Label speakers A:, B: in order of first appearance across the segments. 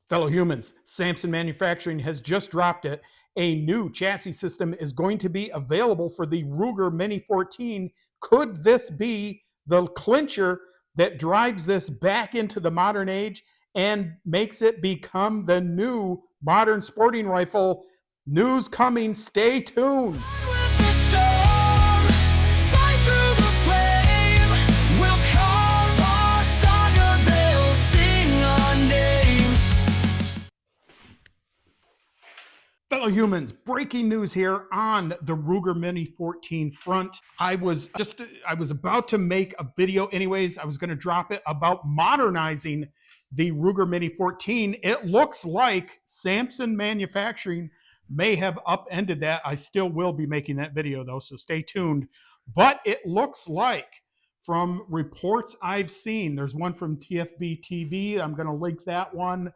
A: Fellow humans, Samson Manufacturing has just dropped it. A new chassis system is going to be available for the Ruger Mini-14. Could this be the clincher that drives this back into the modern age and makes it become the new modern sporting rifle? News coming. Stay tuned. Fellow humans, breaking news here on the Ruger Mini-14 front. I was about to make a video anyways. I was going to drop it about modernizing the Ruger Mini-14. It looks like Samson Manufacturing may have upended that. I still will be making that video though, so stay tuned. But it looks like, from reports I've seen, there's one from TFB TV. I'm going to link that one.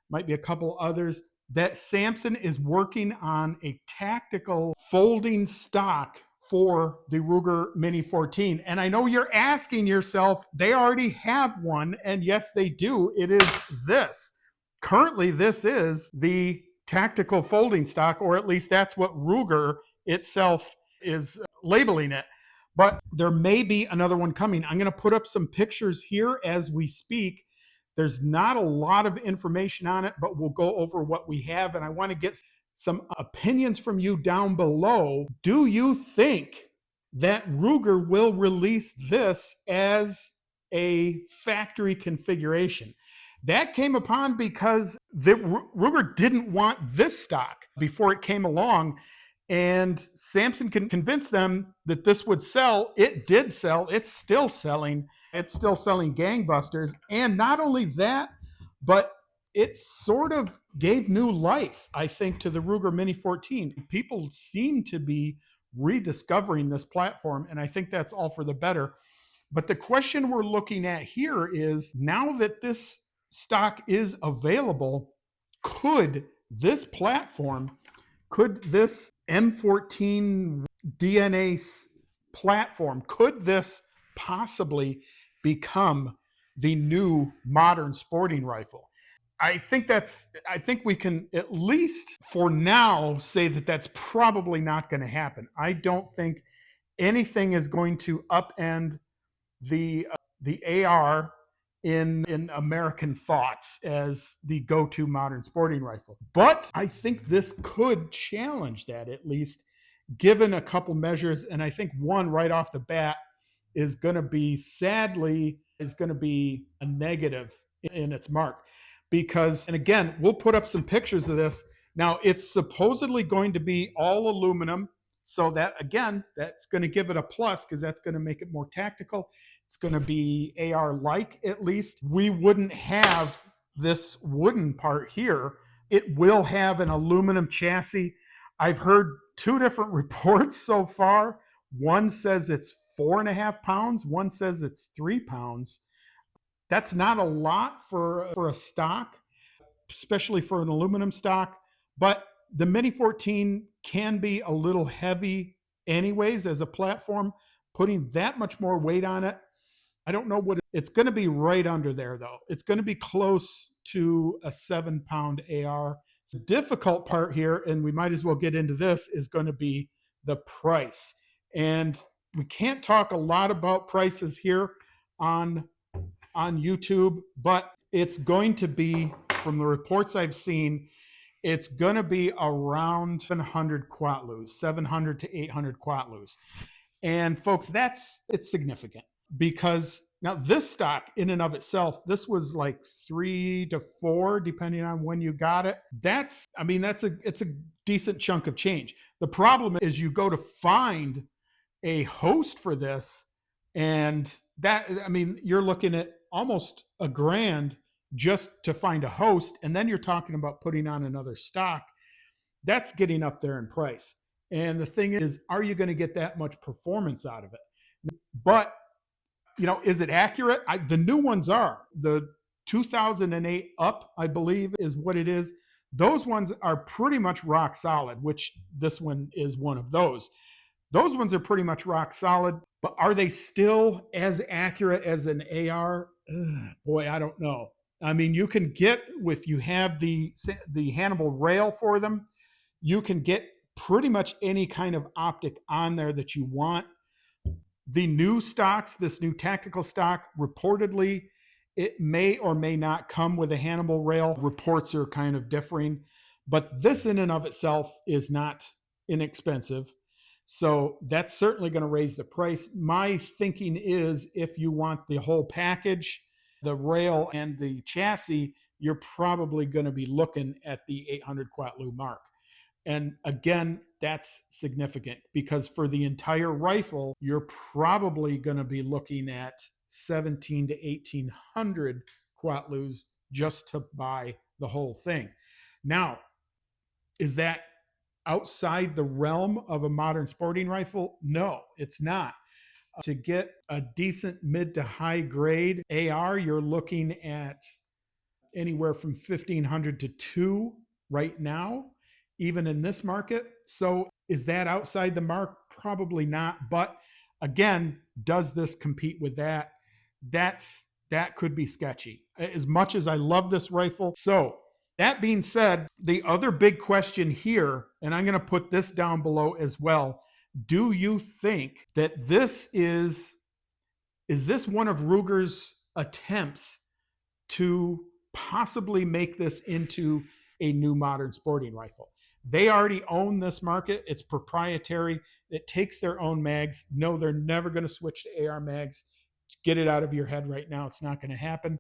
A: Might be a couple others, that Samson is working on a tactical folding stock for the Ruger Mini-14. And I know you're asking yourself, they already have one. And yes, they do. It is this. Currently, this is the tactical folding stock, or at least that's what Ruger itself is labeling it. But there may be another one coming. I'm going to put up some pictures here as we speak. There's not a lot of information on it, but we'll go over what we have. And I want to get some opinions from you down below. Do you think that Ruger will release this as a factory configuration? That came upon because Ruger didn't want this stock before it came along. And Samson can convince them that this would sell. It did sell. It's still selling. It's still selling gangbusters. And not only that, but it sort of gave new life, I think, to the Ruger Mini-14. People seem to be rediscovering this platform, and I think that's all for the better. But the question we're looking at here is, now that this stock is available, could this platform, could this M14 DNA platform, could this possibly become the new modern sporting rifle? I think we can at least for now say that that's probably not going to happen. I don't think anything is going to upend the AR in American thoughts as the go-to modern sporting rifle. But I think this could challenge that, at least given a couple measures. And I think one right off the bat is going to be, sadly, a negative in its mark. Because, and again, we'll put up some pictures of this. Now, it's supposedly going to be all aluminum. So that, again, that's going to give it a plus, because that's going to make it more tactical. It's going to be AR-like, at least. We wouldn't have this wooden part here. It will have an aluminum chassis. I've heard two different reports so far. One says it's 4.5 pounds. One says it's 3 pounds. That's not a lot for a stock, especially for an aluminum stock. But the Mini-14 can be a little heavy anyways as a platform. Putting that much more weight on it, I don't know what it's going to be. Right under there, though. It's going to be close to a 7-pound AR. The difficult part here, and we might as well get into this, is going to be the price. And we can't talk a lot about prices here on YouTube, but it's going to be, from the reports I've seen, it's going to be around 700 Quatlus, 700 to 800 Quatlus. And folks, it's significant, because now this stock in and of itself, this was like 3 to 4, depending on when you got it. It's a decent chunk of change. The problem is you go to find a host for this, and that, you're looking at almost $1,000 just to find a host. And then you're talking about putting on another stock. That's getting up there in price. And the thing is, are you going to get that much performance out of it? But, is it accurate? The new ones are. The 2008 up, I believe, is what it is. Those ones are pretty much rock solid, which this one is one of those. Those ones are pretty much rock solid, but are they still as accurate as an AR? Boy, I don't know. I mean, you can get, if you have the Hannibal rail for them, you can get pretty much any kind of optic on there that you want. The new stocks, this new tactical stock, reportedly, it may or may not come with a Hannibal rail. Reports are kind of differing, but this in and of itself is not inexpensive. So that's certainly going to raise the price. My thinking is if you want the whole package, the rail and the chassis, you're probably going to be looking at the 800 Quatlu mark. And again, that's significant because for the entire rifle, you're probably going to be looking at 17 to 1800 Quatlus just to buy the whole thing. Now, is that outside the realm of a modern sporting rifle? No, it's not. To get a decent mid to high grade AR, you're looking at anywhere from 1500 to 2 right now, even in this market. So is that outside the mark? Probably not. But again, does this compete with that? That could be sketchy. As much as I love this rifle. So that being said, the other big question here, and I'm going to put this down below as well. Do you think that this is this one of Ruger's attempts to possibly make this into a new modern sporting rifle? They already own this market. It's proprietary. It takes their own mags. No, they're never going to switch to AR mags. Get it out of your head right now. It's not going to happen.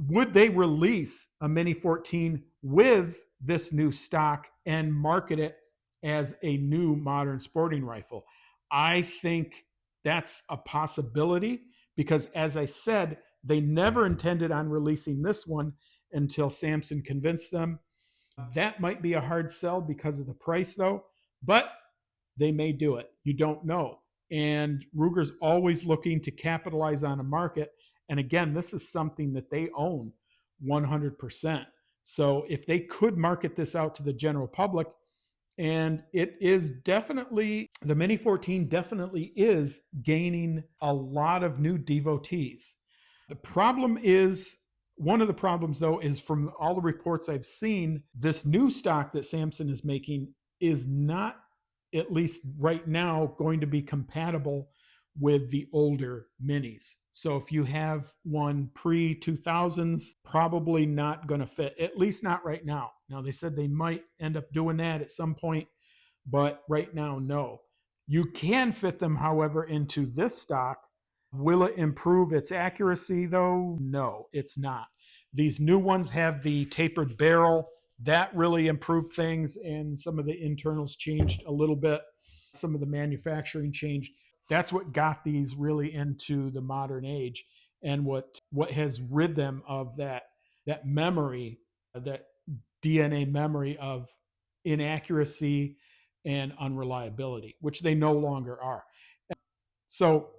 A: Would they release a Mini-14 with this new stock and market it as a new modern sporting rifle? I think that's a possibility because, as I said, they never intended on releasing this one until Samson convinced them. That might be a hard sell because of the price, though, but they may do it. You don't know. And Ruger's always looking to capitalize on a market. And again, this is something that they own 100%. So if they could market this out to the general public, and it is definitely, the Mini-14 definitely is gaining a lot of new devotees. The problem is, one of the problems though, is from all the reports I've seen, this new stock that Samson is making is not, at least right now, going to be compatible with the older minis. So if you have one pre 2000s, probably not going to fit, at least not right now. Now, they said they might end up doing that at some point, but right now, no. You can fit them, however, into this stock. Will it improve its accuracy, though? No, it's not. These new ones have the tapered barrel. That really improved things, and some of the internals changed a little bit. Some of the manufacturing changed. That's what got these really into the modern age, and what has rid them of that memory, that DNA memory of inaccuracy and unreliability, which they no longer are. So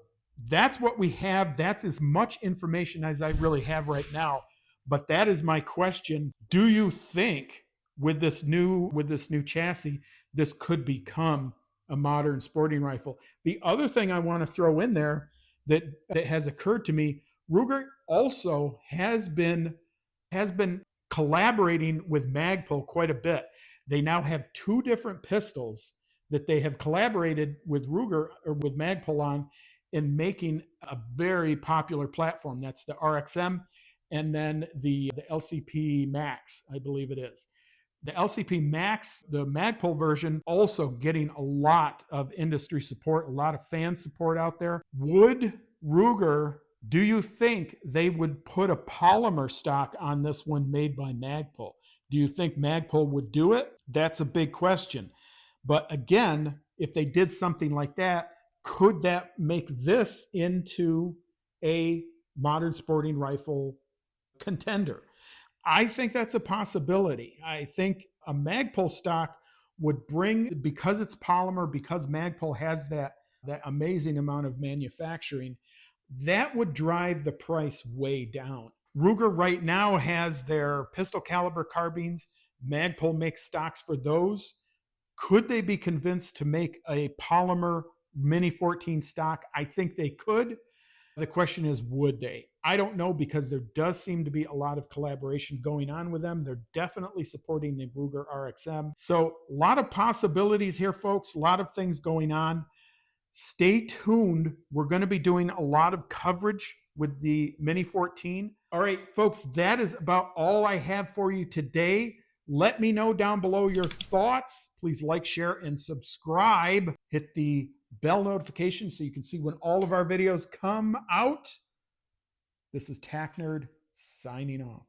A: that's what we have. That's as much information as I really have right now. But that is my question. Do you think with this new chassis, this could become a modern sporting rifle? The other thing I want to throw in there that has occurred to me, Ruger also has been collaborating with Magpul quite a bit. They now have two different pistols that they have collaborated with Ruger or with Magpul on in making a very popular platform. That's the RXM and then the LCP Max, I believe it is. The LCP Max, the Magpul version, also getting a lot of industry support, a lot of fan support out there. Would Ruger, do you think they would put a polymer stock on this one made by Magpul? Do you think Magpul would do it? That's a big question. But again, if they did something like that, could that make this into a modern sporting rifle contender? I think that's a possibility. I think a Magpul stock would bring, because it's polymer, because Magpul has that amazing amount of manufacturing, that would drive the price way down. Ruger right now has their pistol caliber carbines. Magpul makes stocks for those. Could they be convinced to make a polymer Mini-14 stock? I think they could. The question is, would they? I don't know, because there does seem to be a lot of collaboration going on with them. They're definitely supporting the Ruger RXM. So a lot of possibilities here, folks, a lot of things going on. Stay tuned. We're going to be doing a lot of coverage with the Mini-14. All right, folks, that is about all I have for you today. Let me know down below your thoughts. Please like, share, and subscribe. Hit the bell notification so you can see when all of our videos come out. This is Tack Nerd signing off.